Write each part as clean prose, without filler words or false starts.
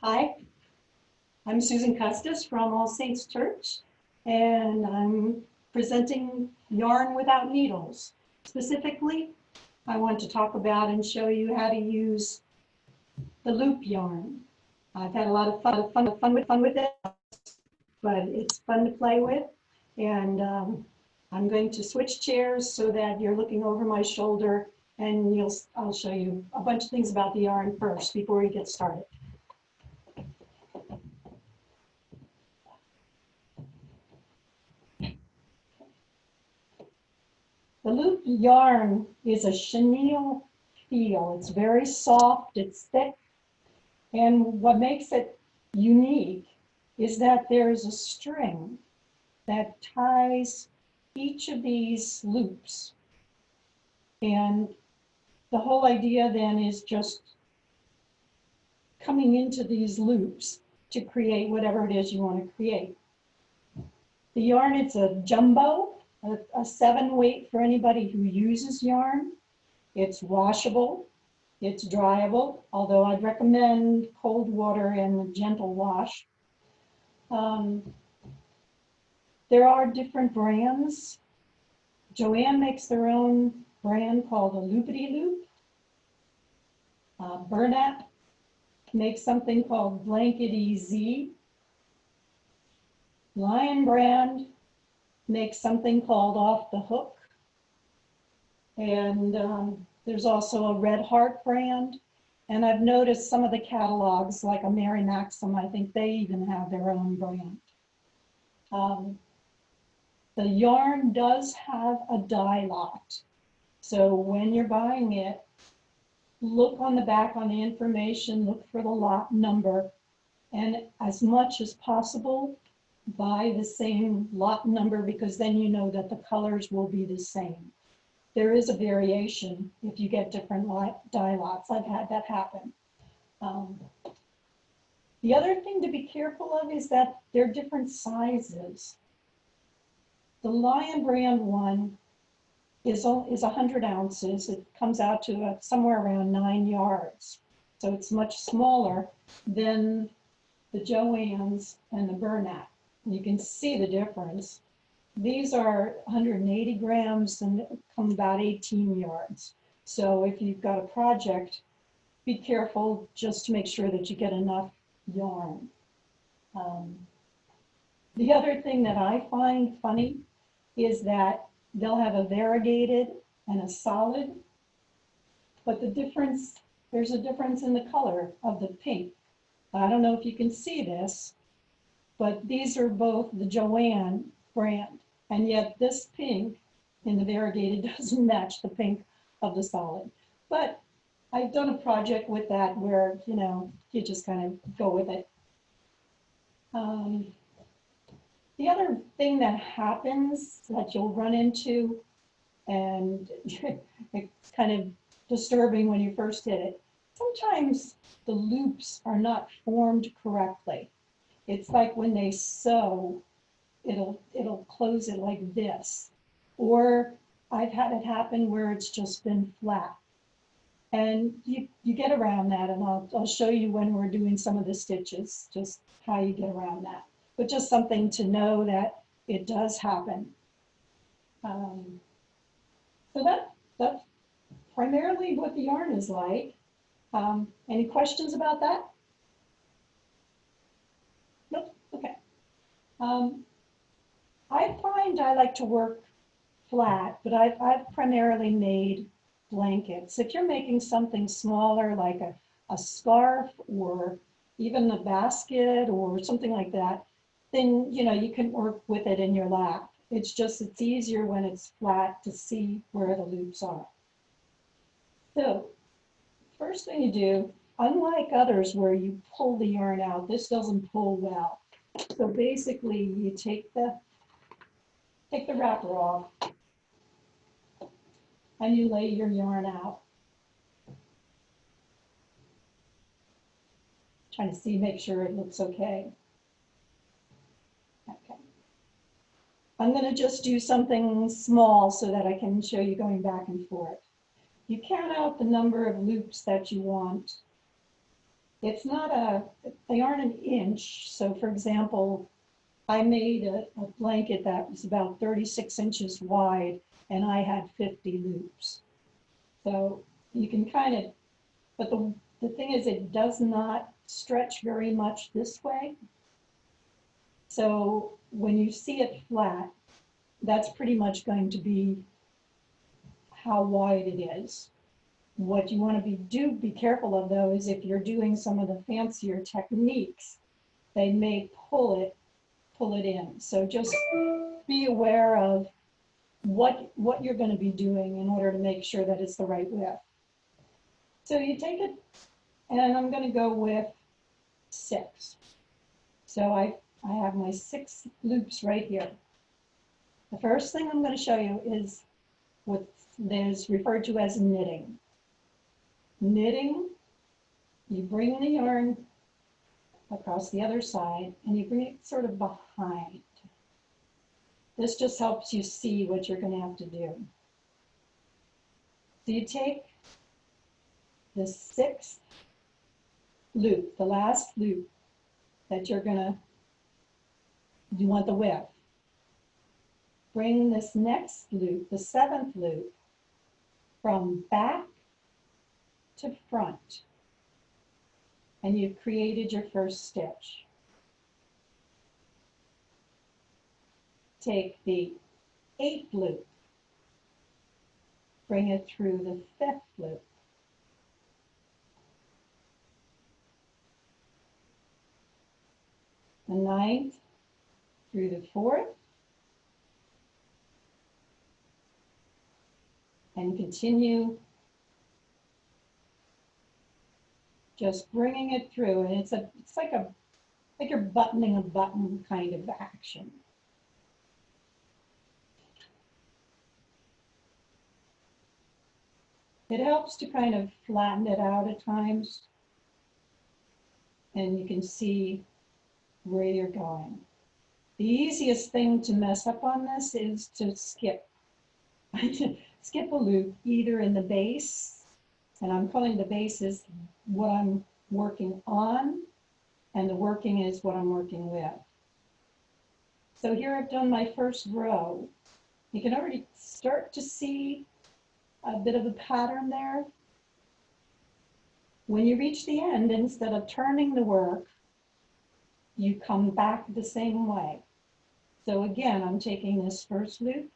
Hi, I'm Susan Custis from All Saints Church, and I'm presenting Yarn Without Needles. Specifically, I want to talk about and show you how to use the loop yarn. I've had a lot of fun with it, but it's fun to play with. And I'm going to switch chairs so that you're looking over my shoulder, and I'll show you a bunch of things about the yarn first before we get started. The loop yarn is a chenille feel. It's very soft, it's thick, and what makes it unique is that there is a string that ties each of these loops. And the whole idea then is just coming into these loops to create whatever it is you want to create. The yarn, it's a jumbo, a 7 weight for anybody who uses yarn. It's washable, it's dryable, although I'd recommend cold water and a gentle wash. There are different brands. Joanne makes their own brand called a Loopity Loop. Bernat makes something called Blankety Z. Lion brand makes something called Off the Hook. And there's also a Red Heart brand. And I've noticed some of the catalogs, like a Mary Maxim, I think they even have their own brand. The yarn does have a dye lot. So when you're buying it, look on the back on the information, look for the lot number, and as much as possible, buy the same lot number, because then you know that the colors will be the same. There is a variation if you get different dye lots. I've had that happen. The other thing to be careful of is that they're different sizes. The Lion brand one is 100 ounces. It comes out to somewhere around 9 yards. So it's much smaller than the Joann's and the Bernat. You can see the difference. These are 180 grams and come about 18 yards. So if you've got a project, be careful just to make sure that you get enough yarn. The other thing that I find funny is that they'll have a variegated and a solid, but there's a difference in the color of the pink. I don't know if you can see this, but these are both the Joanne brand, and yet this pink in the variegated doesn't match the pink of the solid. But I've done a project with that where, you just kind of go with it. The other thing that happens that you'll run into, and it's kind of disturbing when you first hit it, sometimes the loops are not formed correctly. It's like when they sew, it'll close it like this. Or I've had it happen where it's just been flat. And you get around that, and I'll show you when we're doing some of the stitches, just how you get around that. But just something to know that it does happen. So that's primarily what the yarn is like. Any questions about that? Nope, okay. I find I like to work flat, but I've primarily made blankets. If you're making something smaller, like a scarf or even a basket or something like that, then you can work with it in your lap. It's easier when it's flat to see where the loops are. So first thing you do, unlike others where you pull the yarn out, this doesn't pull well. So basically you take the wrapper off and you lay your yarn out. Trying to see, make sure it looks okay. Okay. I'm going to just do something small so that I can show you going back and forth. You count out the number of loops that you want. It's not they aren't an inch. So for example, I made a blanket that was about 36 inches wide and I had 50 loops. So you can kind of, but the thing is it does not stretch very much this way. So when you see it flat, that's pretty much going to be how wide it is. What you want to be careful of though is if you're doing some of the fancier techniques, they may pull it in. So just be aware of what you're going to be doing in order to make sure that it's the right width. So you take it, and I'm going to go with 6. So I have my 6 loops right here. The first thing I'm going to show you is what is referred to as knitting. Knitting, you bring the yarn across the other side and you bring it sort of behind. This just helps you see what you're going to have to do. So you take the 6th loop, the last loop that you want the width. Bring this next loop, the 7th loop, from back to front, and you've created your first stitch. Take the 8th loop, bring it through the 5th loop. The 9th through the 4th, and continue just bringing it through, and it's like you're buttoning a button kind of action. It helps to kind of flatten it out at times, and you can see where you're going. The easiest thing to mess up on this is to skip skip a loop either in the base, and I'm calling the base is what I'm working on, and the working is what I'm working with. So here I've done my first row. You can already start to see a bit of a pattern there. When you reach the end, instead of turning the work, you come back the same way. So again, I'm taking this first loop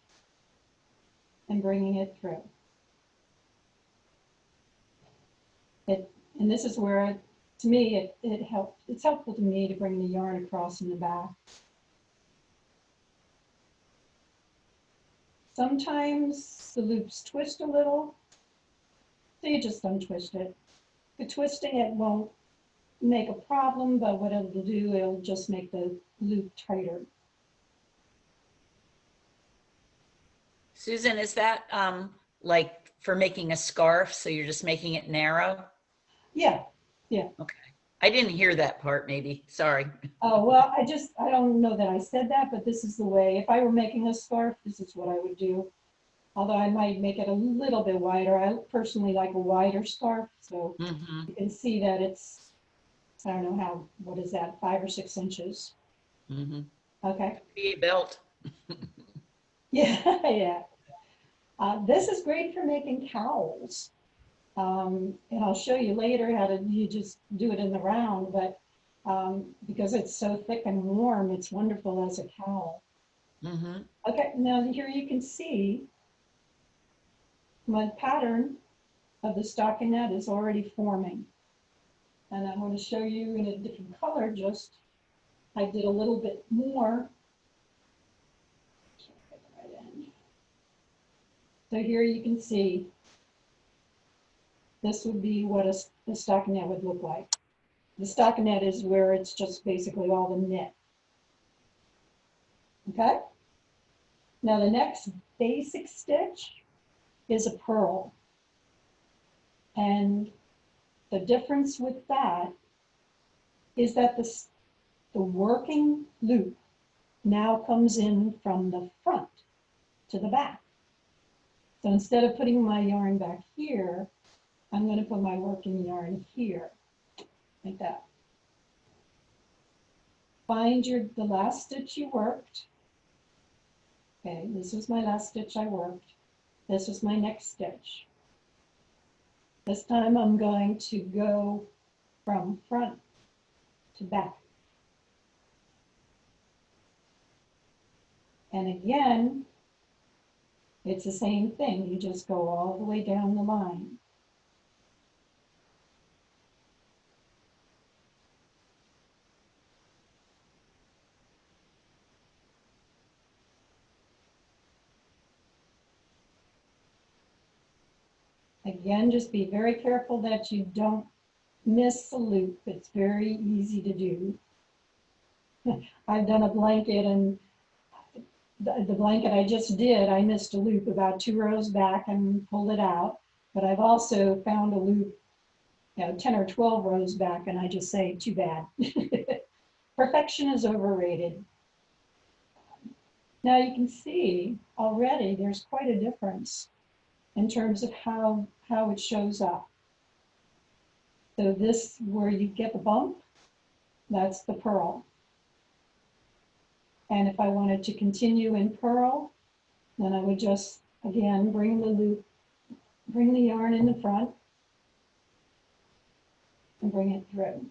and bringing it through. And this is where, to me, it's helpful to me to bring the yarn across in the back. Sometimes the loops twist a little, so you just untwist it. The twisting it won't make a problem, but what it'll do, it'll just make the loop tighter. Susan, is that like for making a scarf, so you're just making it narrow? Yeah, yeah. Okay. I didn't hear that part, maybe. Sorry. Oh, well, I don't know that I said that, but this is the way. If I were making a scarf, this is what I would do. Although I might make it a little bit wider. I personally like a wider scarf, so you can see that it's, I don't know how, what is that, 5 or 6 inches. Okay. Be a belt. Yeah, yeah. This is great for making cowls. And I'll show you later how to, you just do it in the round, but because it's so thick and warm, it's wonderful as a cowl. Okay, now here you can see my pattern of the stockinette is already forming. And I'm going to show you in a different color, just I did a little bit more. So here you can see this would be what a stockinette would look like. The stockinette is where it's just basically all the knit. Okay? Now the next basic stitch is a purl. And the difference with that is that the working loop now comes in from the front to the back. So instead of putting my yarn back here, I'm going to put my working yarn here. like that. Find the last stitch you worked. Okay, this was my last stitch I worked. This is my next stitch. This time I'm going to go from front to back. And again, it's the same thing. You just go all the way down the line. Again, just be very careful that you don't miss the loop. It's very easy to do. I've done a blanket, and the blanket I just did, I missed a loop about 2 rows back and pulled it out. But I've also found a loop, 10 or 12 rows back, and I just say, too bad. Perfection is overrated. Now you can see already there's quite a difference in terms of how it shows up. So this, where you get the bump, that's the purl. And if I wanted to continue in purl, then I would just, again, bring the yarn in the front and bring it through.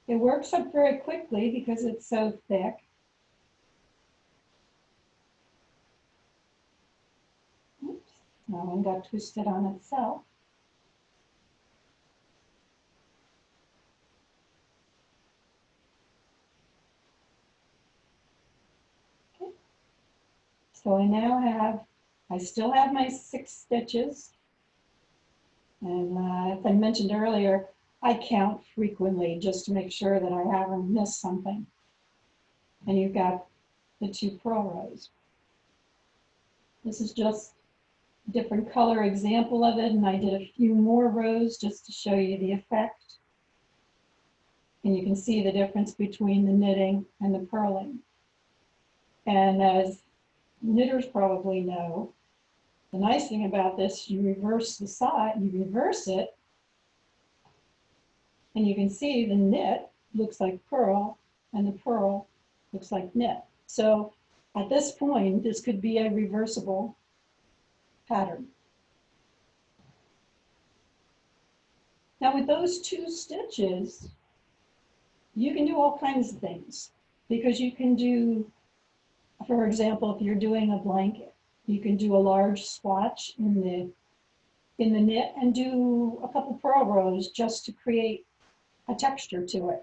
It works up very quickly because it's so thick. Oops, that one got twisted on itself. Okay. So I still have my 6 stitches. And as I mentioned earlier, I count frequently just to make sure that I haven't missed something. And you've got the 2 purl rows. This is just a different color example of it, and I did a few more rows just to show you the effect. And you can see the difference between the knitting and the purling. And as knitters probably know, the nice thing about this, you reverse the side, you reverse it, and you can see the knit looks like purl and the purl looks like knit. So at this point, this could be a reversible pattern. Now with those 2 stitches, you can do all kinds of things, because you can do, for example, if you're doing a blanket, you can do a large swatch in the knit and do a couple purl rows just to create a texture to it,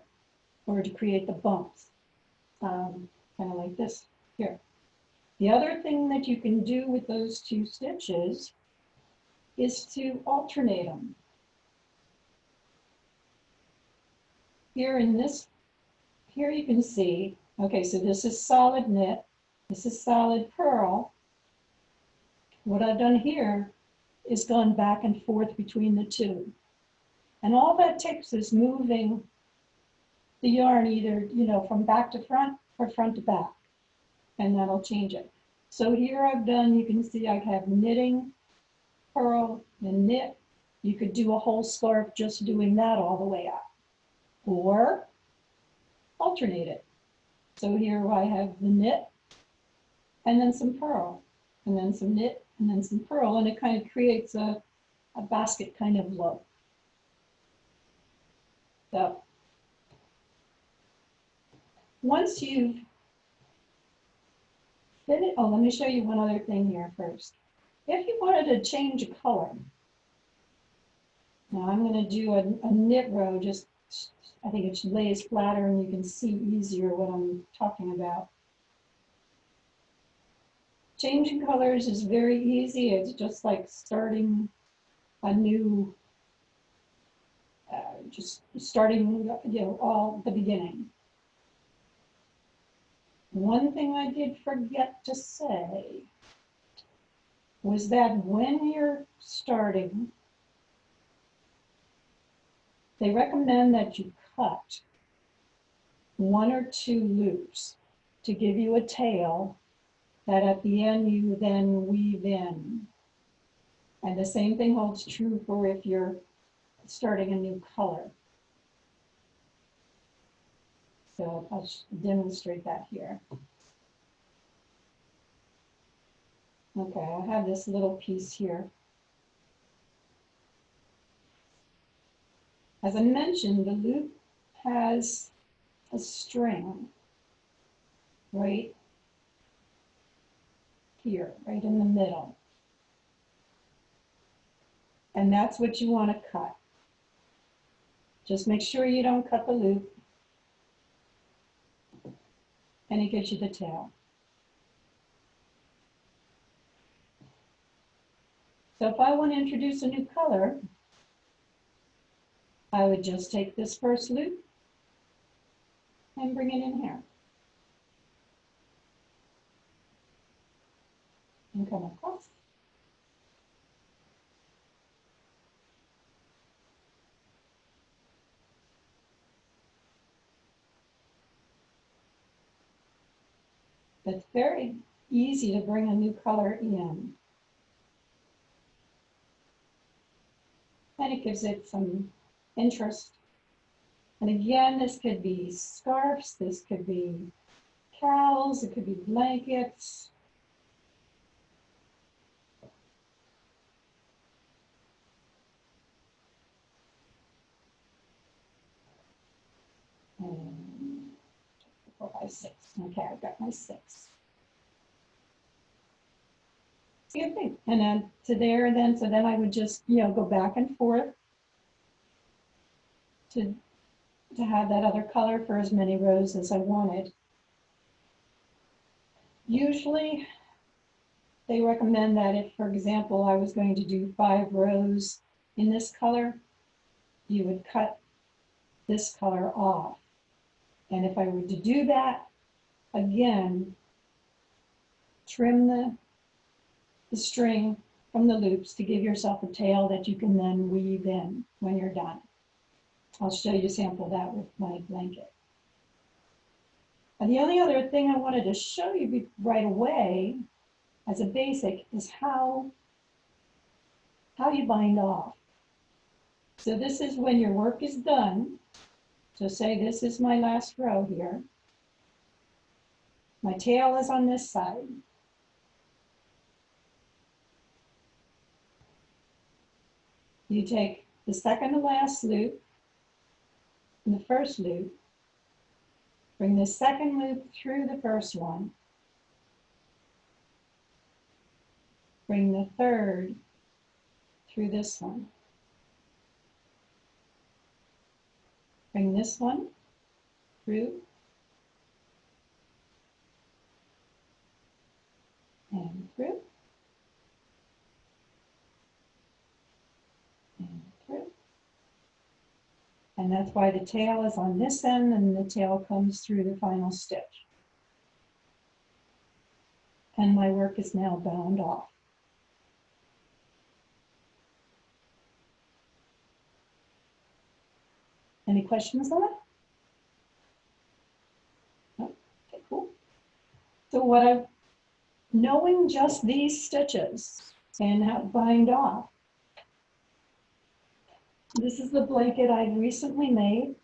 or to create the bumps, kind of like this here. The other thing that you can do with those 2 stitches is to alternate them. Here you can see, okay, so this is solid knit, this is solid purl. What I've done here is gone back and forth between the 2. And all that takes is moving the yarn either, from back to front or front to back, and that'll change it. So here I've done, you can see I have knitting, purl, and knit. You could do a whole scarf just doing that all the way up, or alternate it. So here I have the knit, and then some purl, and then some knit, and then some purl, and it kind of creates a basket kind of look. So once you've finished, let me show you one other thing here first. If you wanted to change a color, now I'm going to do a knit row, just I think it lays flatter and you can see easier what I'm talking about. Changing colors is very easy. It's just like starting a new, just starting, all the beginning. One thing I did forget to say, was that when you're starting, they recommend that you cut 1 or 2 loops to give you a tail that at the end you then weave in. And the same thing holds true for if you're starting a new color. So I'll demonstrate that here. Okay, I have this little piece here. As I mentioned, the loop has a string right here, right in the middle. And that's what you want to cut. Just make sure you don't cut the loop. And it gives you the tail. So if I want to introduce a new color, I would just take this first loop and bring it in here. And come across. It's very easy to bring a new color in. And it gives it some interest. And again, this could be scarves, this could be cowls, it could be blankets. And 4, 5, 6. Okay, I've got my 6. Same thing. And then to there, and then so then I would just, go back and forth to have that other color for as many rows as I wanted. Usually they recommend that if, for example, I was going to do 5 rows in this color, you would cut this color off. And if I were to do that, again, trim the string from the loops to give yourself a tail that you can then weave in when you're done. I'll show you a sample of that with my blanket. And the only other thing I wanted to show you right away as a basic is how you bind off. So this is when your work is done. So say this is my last row here. My tail is on this side. You take the second to last loop and the first loop, bring the second loop through the first one, bring the third through this one, bring this one through, and through, and through. And that's why the tail is on this end and the tail comes through the final stitch. And my work is now bound off. Any questions on it? No? Okay, cool. So knowing just these stitches and how to bind off, this is the blanket I recently made.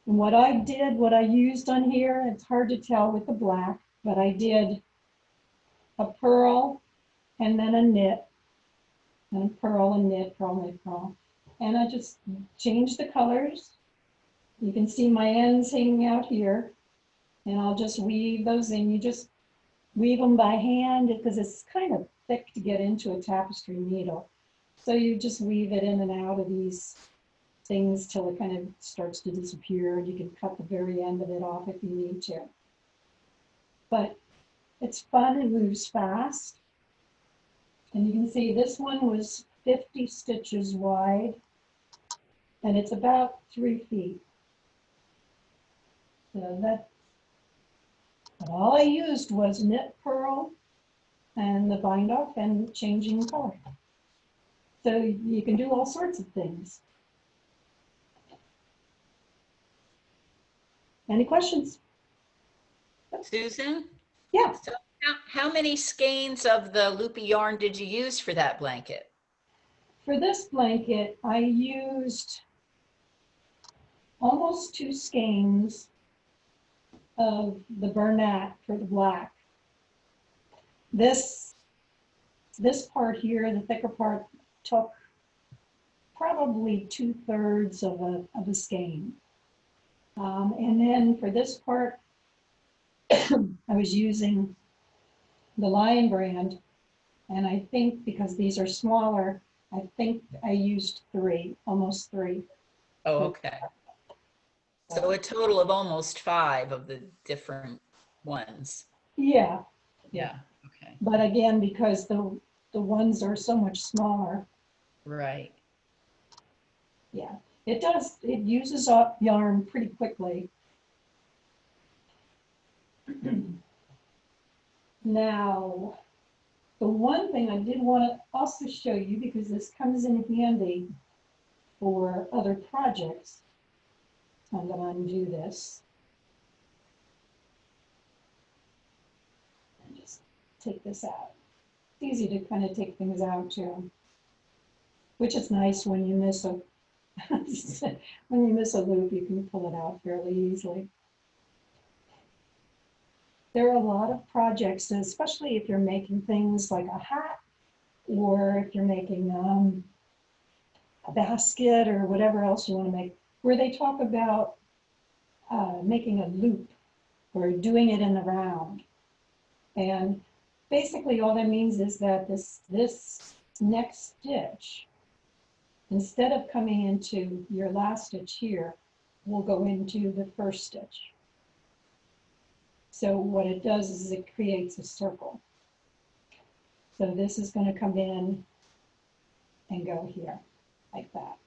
And what I used on here, it's hard to tell with the black, but I did a purl and then a knit, and purl and knit, purl, knit, purl. And I just changed the colors. You can see my ends hanging out here, and I'll just weave those in. You just weave them by hand because it's kind of thick to get into a tapestry needle. So you just weave it in and out of these things till it kind of starts to disappear, and you can cut the very end of it off if you need to. But it's fun and moves fast. And you can see this one was 50 stitches wide. and it's about 3 feet. So but all I used was knit purl and the bind off and changing color. So you can do all sorts of things. Any questions? Susan? Yeah, So how many skeins of the loopy yarn did you use for that blanket? for this blanket, I used almost 2 skeins of the Bernat for the black. This part here, the thicker part, took probably 2/3 of a skein. And then for this part, I was using the Lion brand, and I think because these are smaller, I think I used 3, almost 3. Oh, okay. So a total of almost 5 of the different ones. Yeah, Yeah, okay. but again, because the ones are so much smaller, Right. yeah, it uses up yarn pretty quickly. Now, the one thing I did want to also show you, because this comes in handy for other projects, I'm going to undo this and just take this out. It's easy to kind of take things out too, which is nice when you miss a when you miss a loop, you can pull it out fairly easily. There are a lot of projects, especially if you're making things like a hat, or if you're making a basket or whatever else you want to make, where they talk about making a loop or doing it in the round. And basically all that means is that this next stitch, instead of coming into your last stitch here, will go into the first stitch. So what it does is it creates a circle. So this is going to come in and go here, like that.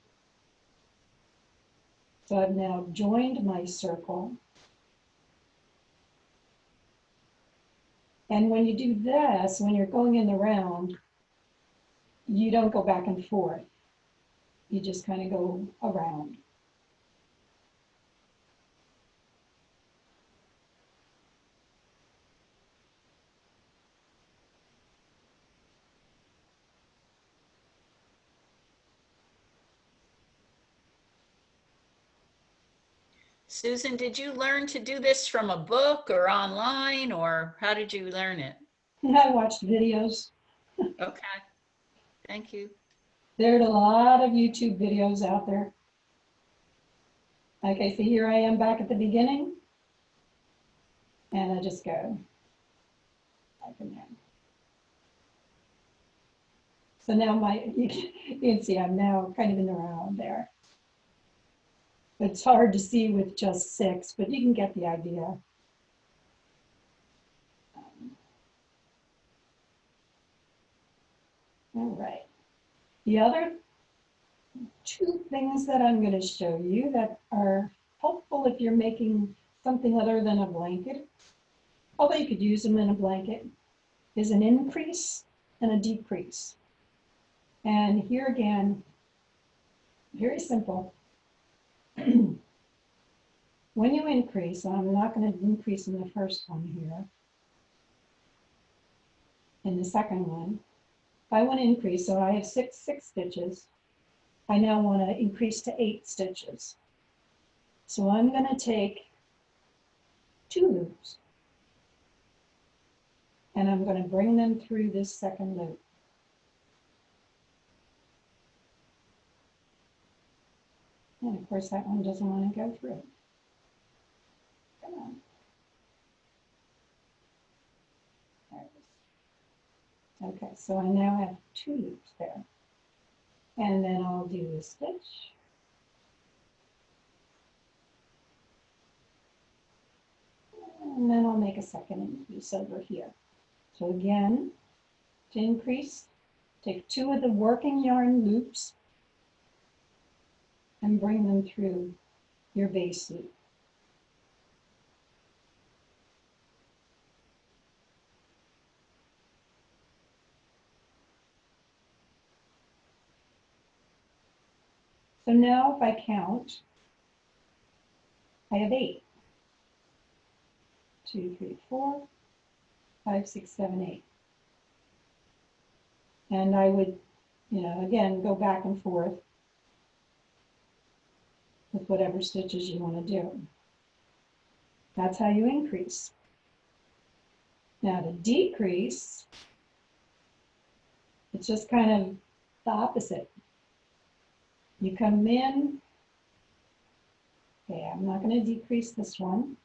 So I've now joined my circle. And when you do this, when you're going in the round, you don't go back and forth. You just kind of go around. Susan, did you learn to do this from a book or online, or how did you learn it? And I watched videos. Okay, thank you. There's a lot of YouTube videos out there. Okay, so here I am back at the beginning. And I just go back in there. So now you can see I'm now kind of in the round there. It's hard to see with just 6, but you can get the idea. All right. The other 2 things that I'm going to show you that are helpful if you're making something other than a blanket, although you could use them in a blanket, is an increase and a decrease. And here again, very simple. When you increase, and I'm not going to increase in the first one here, in the second one, if I want to increase, so I have six stitches, I now want to increase to 8 stitches. So I'm going to take 2 loops, and I'm going to bring them through this second loop. And of course that one doesn't want to go through. Come on. There it is. Okay, so I now have 2 loops there. And then I'll do a stitch. And then I'll make a second increase over here. So again, to increase, take 2 of the working yarn loops, and bring them through your base loop. So now if I count, I have 8. 2, 3, 4, 5, 6, 7, 8. And I would, again, go back and forth with whatever stitches you want to do. That's how you increase. Now to decrease, it's just kind of the opposite. You come in, okay, I'm not going to decrease this one,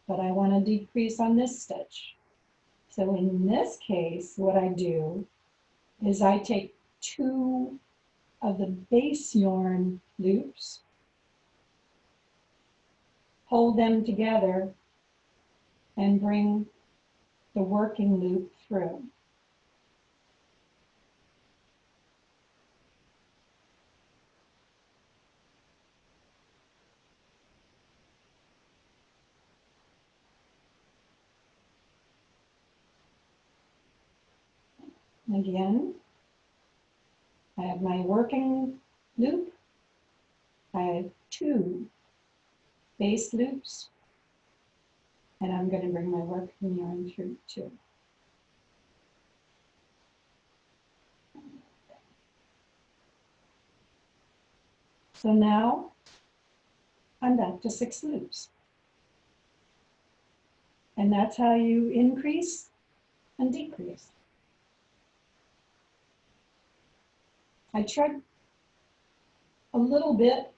but I want to decrease on this stitch. So in this case, what I do is I take 2 of the base yarn loops, hold them together, and bring the working loop through. Again, I have my working loop, I have 2 base loops, and I'm going to bring my working yarn through too. So now I'm back to 6 loops. And that's how you increase and decrease. I tried a little bit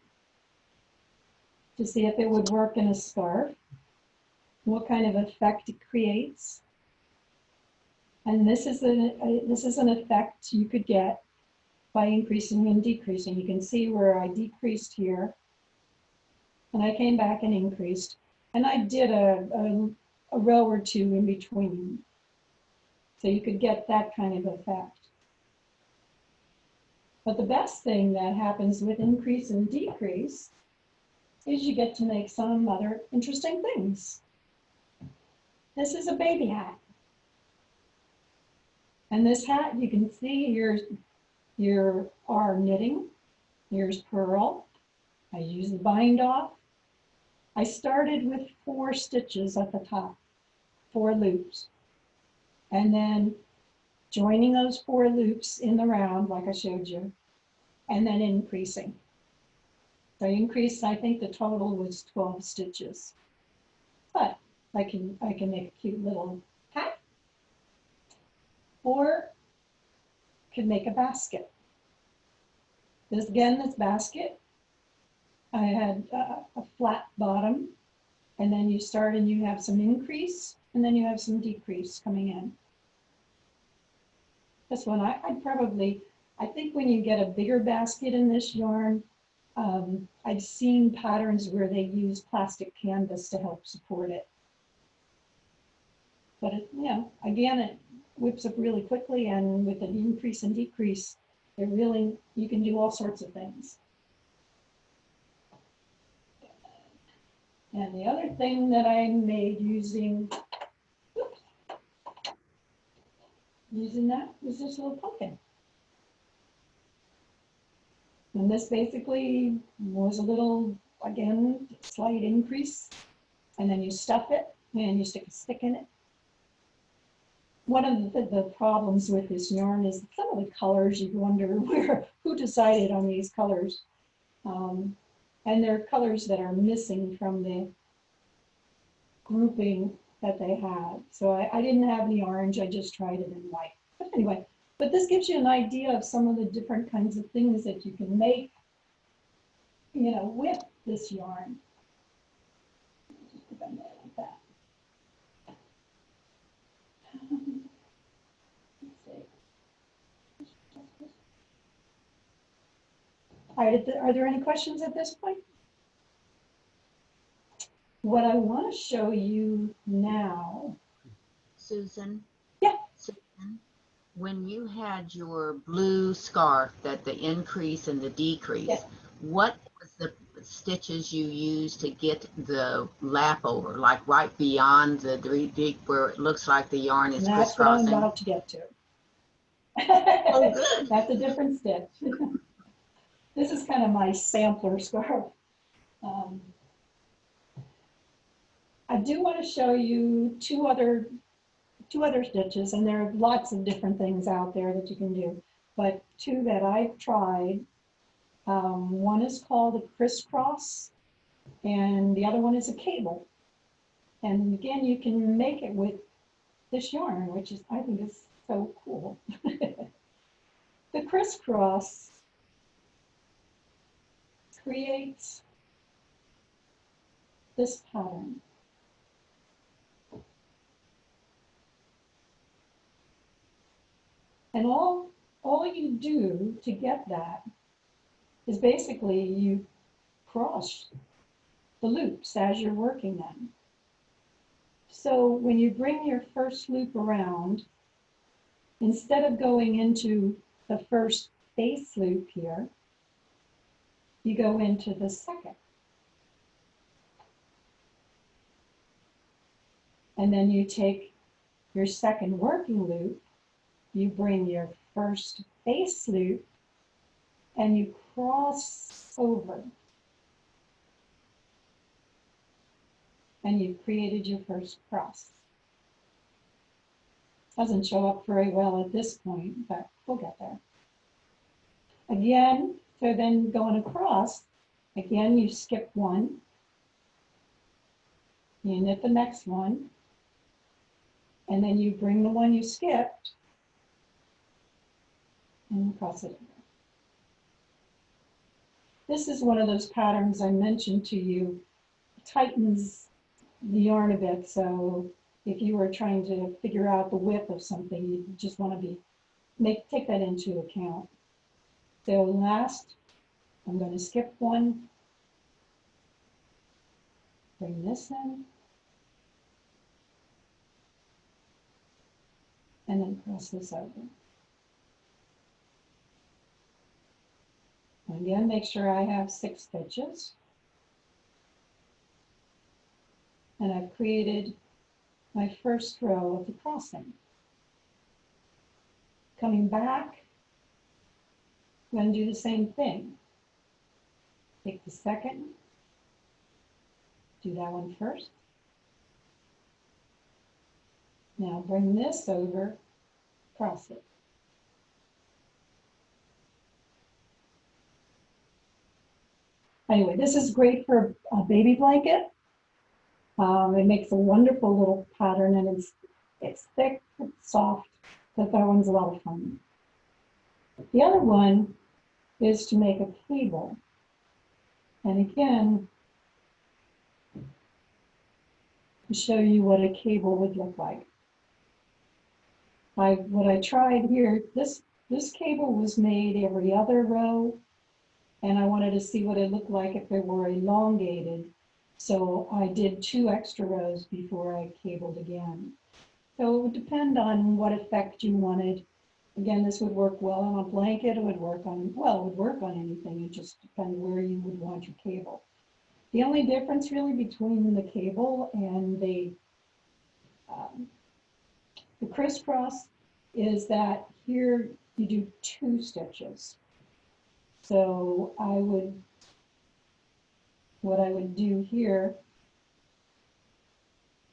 to see if it would work in a scarf, what kind of effect it creates. And this is an effect you could get by increasing and decreasing. You can see where I decreased here, and I came back and increased, and I did a row or 2 in between. So you could get that kind of effect. But the best thing that happens with increase and decrease is you get to make some other interesting things. This is a baby hat. And this hat, you can see here are knitting. Here's purl. I use the bind off. I started with 4 stitches at the top, 4 loops. And then joining those 4 loops in the round, like I showed you, and then increasing. So I increased, I think the total was 12 stitches. But I can make a cute little hat, or could make a basket. This basket, I had a flat bottom, and then you start and you have some increase, and then you have some decrease coming in. This one, I think when you get a bigger basket in this yarn, I've seen patterns where they use plastic canvas to help support it. But again, it whips up really quickly, and with an increase and decrease, you can do all sorts of things. And the other thing that I made using that was this little pumpkin. And this basically was a little, again, slight increase. And then you stuff it and you stick a stick in it. One of the problems with this yarn is some of the colors, you wonder who decided on these colors. And they're colors that are missing from the grouping that they had. So I didn't have any orange, I just tried it in white. But anyway, but this gives you an idea of some of the different kinds of things that you can make, with this yarn. Just put them there like that. All right, are there any questions at this point? What I want to show you now. Susan? Yeah. Susan, When you had your blue scarf, that the increase and the decrease, Yeah. what was the stitches you used to get the lap over, like right beyond the deep where it looks like the yarn is And that's what I'm crisscrossing? about to get to. Oh, good. That's a different stitch. This is kind of my sampler scarf. I do want to show you two other stitches, and there are lots of different things out there that you can do, but two that I've tried. One is called a crisscross, and the other one is a cable. And again, you can make it with this yarn, which is, I think, is so cool. The crisscross creates this pattern. And all you do to get that is basically you cross the loops as you're working them. So when you bring your first loop around, instead of going into the first base loop here, you go into the second. And then you take your second working loop, you bring your first base loop, and you cross over. And you've created your first cross. Doesn't show up very well at this point, but we'll get there. Again, so then going across, again, you skip one, you knit the next one, and then you bring the one you skipped and cross it over. This is one of those patterns I mentioned to you, tightens the yarn a bit, so if you were trying to figure out the width of something, you just want to take that into account. So last, I'm going to skip one, bring this in, and then cross this over. Again, make sure I have 6 stitches. And I've created my first row of the crossing. Coming back, I'm going to do the same thing. Take the second, do that one first. Now bring this over, cross it. Anyway, this is great for a baby blanket. It makes a wonderful little pattern, and it's thick, it's soft, but that one's a lot of fun. The other one is to make a cable. And again, to show you what a cable would look like. What I tried here, this cable was made every other row, and I wanted to see what it looked like if it were elongated. So I did 2 extra rows before I cabled again. So it would depend on what effect you wanted. Again, this would work well on a blanket. It would work on, well, it would work on anything. It just depends where you would want your cable. The only difference really between the cable and the crisscross is that here you do 2 stitches. So what I would do here,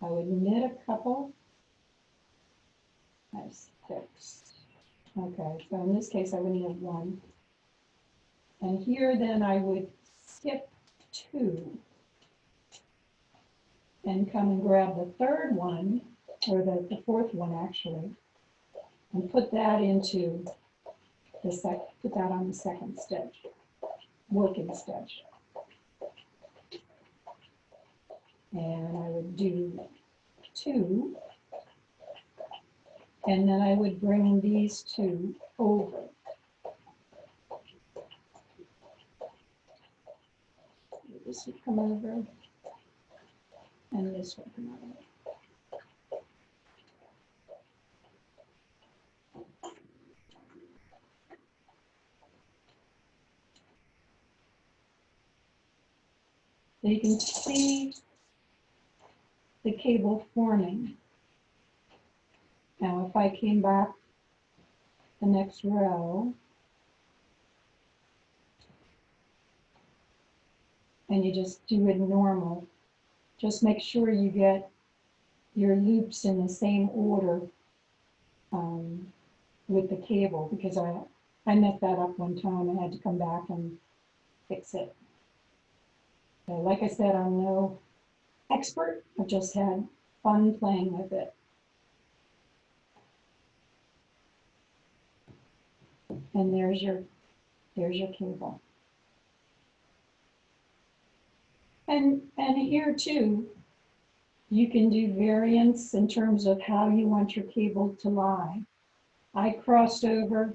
I would knit a couple. I have 6. Okay, so in this case I would knit 1. And here then I would skip 2 and come and grab the third one, or the fourth one actually, and put that into put that on the second stitch, working stitch. And I would do 2, and then I would bring these 2 over. This would come over, and this would come over. So you can see the cable forming. Now, if I came back the next row, and you just do it normal, just make sure you get your loops in the same order with the cable, because I messed that up one time and had to come back and fix it. So like I said, I'm no expert. I've just had fun playing with it. And there's your cable. And here too, you can do variants in terms of how you want your cable to lie. I crossed over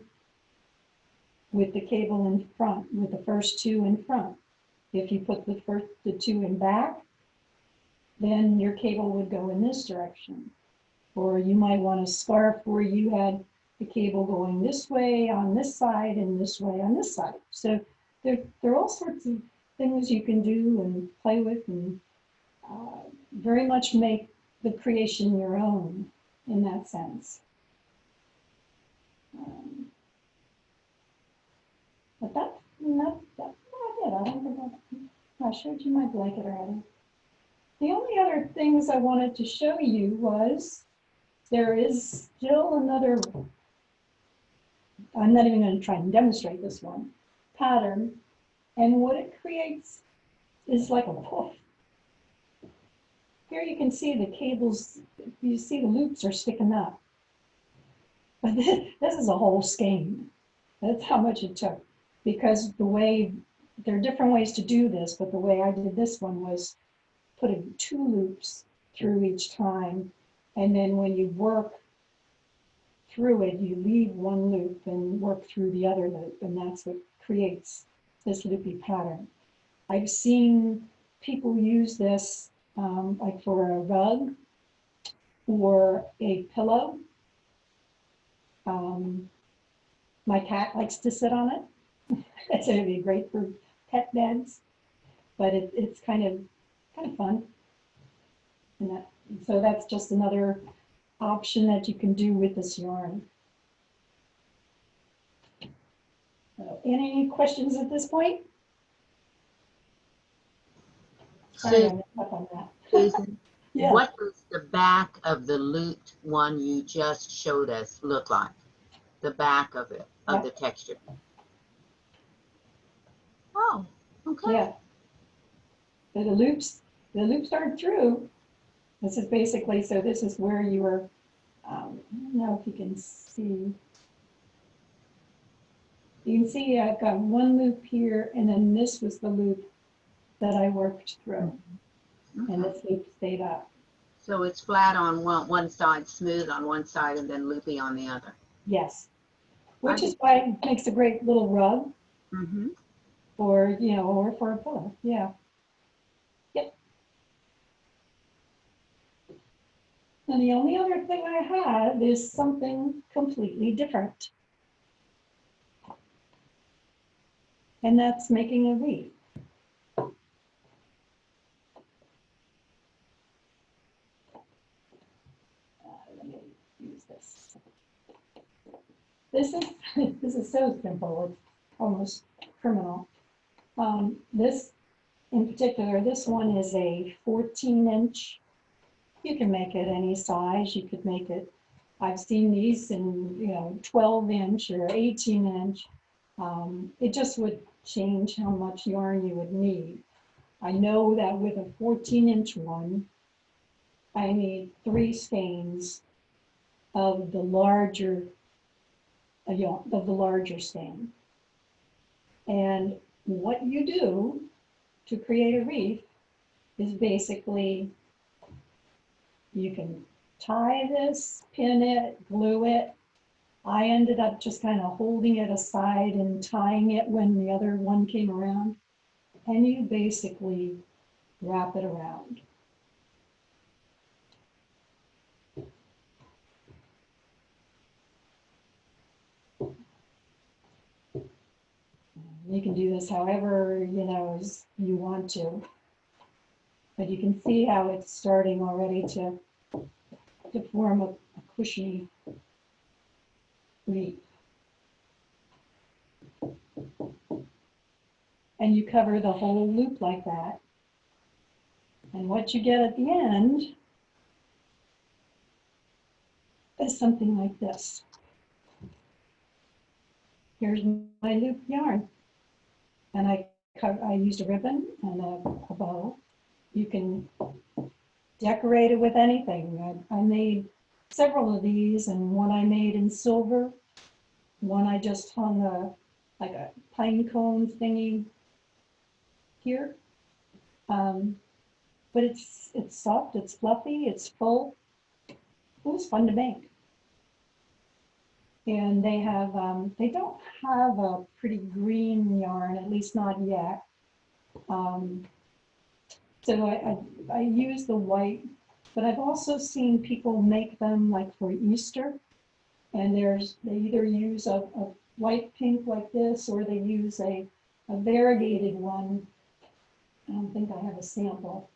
with the cable in front, with the first two in front. If you put the two in back, then your cable would go in this direction. Or you might want a scarf where you had the cable going this way on this side and this way on this side. So there are all sorts of things you can do and play with, and very much make the creation your own in that sense. But that's not it. I don't think I showed you my blanket already. The only other things I wanted to show you was there is still another, I'm not even going to try and demonstrate this one, pattern. And what it creates is like a puff. Here you can see the cables, you see the loops are sticking up. But this is a whole skein. That's how much it took. Because the way, there are different ways to do this, but the way I did this one was putting 2 loops through each time. And then when you work through it, you leave one loop and work through the other loop. And that's what creates this loopy pattern. I've seen people use this like for a rug or a pillow. My cat likes to sit on it. So it'd be great for pet beds, but it's kind of fun. And so that's just another option that you can do with this yarn. So, any questions at this point? Sorry, I messed up on that. Susan, Yeah. what does the back of the looped one you just showed us look like? The back of it, of the texture. Oh, okay. Yeah. So the loops aren't through. This is basically, so this is where you were, I don't know if you can see. You can see I've got one loop here, and then this was the loop that I worked through. Okay. And this loop stayed up. So it's flat on one side, smooth on one side, and then loopy on the other. Yes. Which is why it makes a great little rug. Mm-hmm. Or, you know, or for a pillow. Yeah. Yep. And the only other thing I have is something completely different. And that's making a wreath. Let me use this. This is so simple, it's almost criminal. This in particular, this one is a 14-inch. You can make it any size. You could make it, I've seen these in, you know, 12-inch or 18-inch. It just would change how much yarn you would need. I know that with a 14-inch one, I need 3 skeins of the larger skein. And what you do to create a wreath is basically you can tie this, pin it, glue it. I ended up just kind of holding it aside and tying it when the other one came around. And you basically wrap it around. You can do this however, you know, as you want to. But you can see how it's starting already to form a cushiony wreath. And you cover the whole loop like that. And what you get at the end is something like this. Here's my loop yarn. And I used a ribbon and a bow. You can decorate it with anything. I made several of these, and one I made in silver. One I just hung like a pine cone thingy here. But it's soft, it's fluffy, it's full. It was fun to make. And they have, they don't have a pretty green yarn, at least not yet. So I use the white, but I've also seen people make them like for Easter. And they either use a white pink like this, or they use a variegated one. I don't think I have a sample.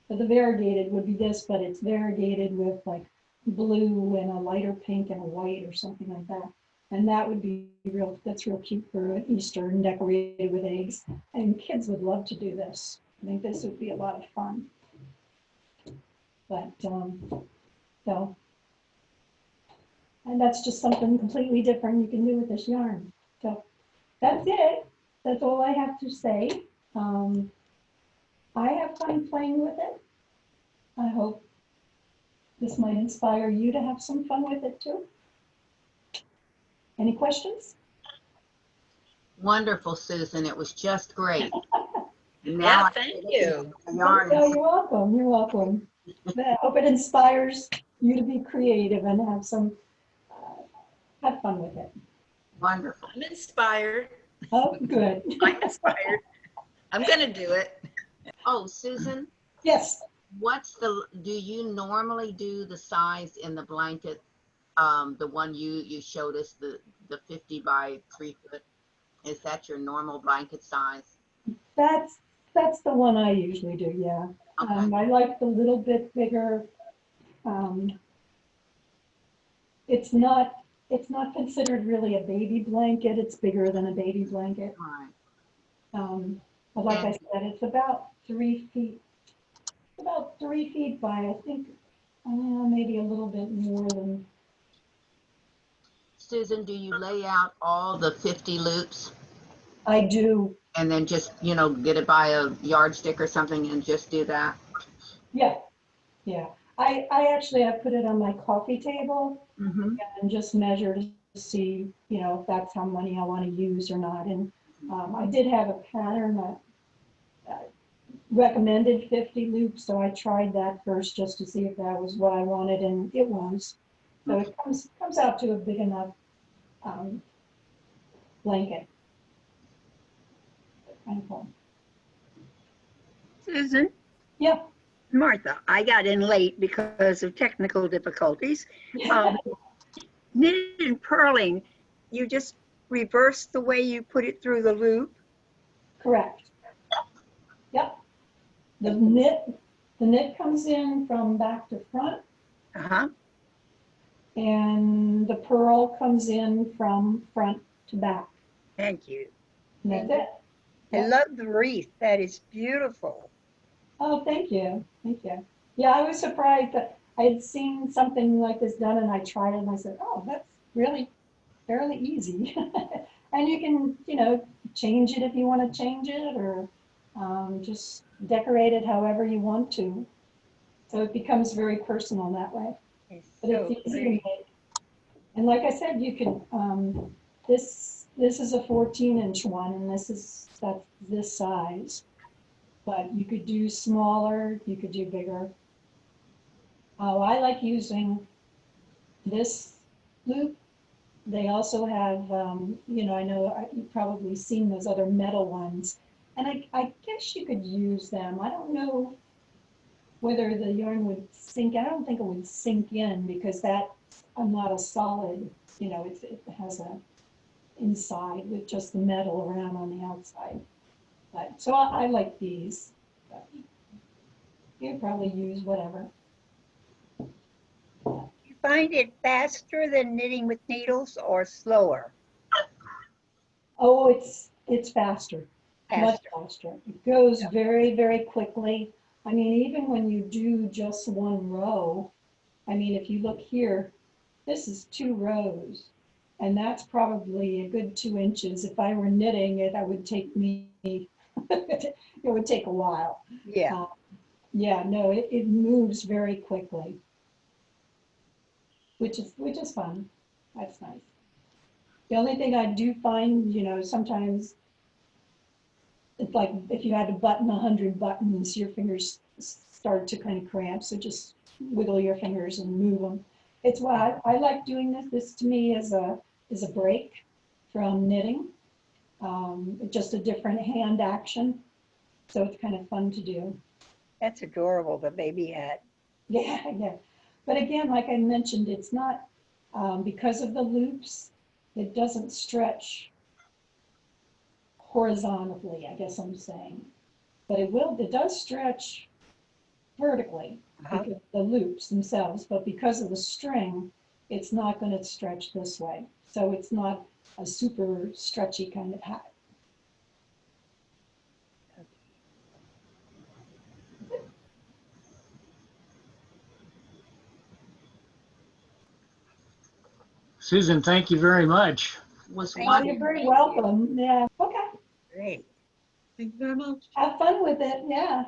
But the variegated would be this, but it's variegated with like blue and a lighter pink and a white or something like that. And that would be that's real cute for Easter and decorated with eggs. And kids would love to do this. I think this would be a lot of fun. But, so, and that's just something completely different you can do with this yarn. So that's it. That's all I have to say. I have fun playing with it. I hope this might inspire you to have some fun with it too. Any questions? Wonderful, Susan. It was just great. Yeah, thank you. Yarn. Oh, you're welcome. You're welcome. I hope it inspires you to be creative and have some, have fun with it. Wonderful. I'm inspired. Oh, good. I'm inspired. I'm going to do it. Oh, Susan, Yes. do you normally do the size in the blanket? The one you showed us, the 50 by 3 foot. Is that your normal blanket size? That's the one I usually do, yeah. Okay. I like the little bit bigger. It's not considered really a baby blanket. It's bigger than a baby blanket. Right. But like I said, it's about 3 feet. About 3 feet by, I think, maybe a little bit more than. Susan, do you lay out all the 50 loops I do. and then just, get it by a yardstick or something and just do that? Yeah, yeah. I actually have put it on my coffee table Mm-hmm. and just measure to see, if that's how many I want to use or not. And I did have a pattern that recommended 50 loops, so I tried that first just to see if that was what I wanted, and it was. So it comes out to a big enough blanket. Susan, Yeah. Martha, I got in late because of technical difficulties. Knitted and purling, you just reverse the way you put it through the loop. Correct. Yep. The knit comes in from back to front, Uh-huh. and the purl comes in from front to back. Thank you. And that's it. I love the wreath. That is beautiful. Oh, thank you. Thank you. Yeah, I was surprised that I had seen something like this done, and I tried it and I said, oh, that's really fairly easy. And you can, change it if you want to change it, or just decorate it however you want to. So it becomes very personal that way. It's But so it's easy to pretty. make. And like I said, you can, this is a 14-inch one, and that's this size. But you could do smaller, you could do bigger. Oh, I like using this loop. They also have, I know you've probably seen those other metal ones. And I guess you could use them. I don't know whether the yarn would sink. I don't think it would sink in, because that's not a solid, it has a inside with just the metal around on the outside. But, so I like these. You probably use whatever. You find it faster than knitting with needles or slower? Oh, it's faster, much Faster. faster. It goes very, very quickly. I mean, even when you do just one row, I mean, if you look here, this is 2 rows, and that's probably a good 2 inches. If I were knitting it, I would take me, it would take a while. Yeah. Yeah, no, it moves very quickly, which is fun. That's nice. The only thing I do find, sometimes it's like if you had to button 100 buttons, your fingers start to kind of cramp. So just wiggle your fingers and move them. It's why I like doing this. This to me is a break from knitting. Just a different hand action. So it's kind of fun to do. That's adorable, the baby hat. Yeah, yeah. But again, like I mentioned, it's not, because of the loops, it doesn't stretch horizontally, I guess I'm saying. But it does stretch vertically because of the loops themselves, but because of the string, it's not going to stretch this way. So it's not a super stretchy kind of hat. Susan, thank you very much. Was Thank Oh, one you're very Thank you. welcome. Yeah. Okay. Great. Thank you very much. Have fun with it. Yeah.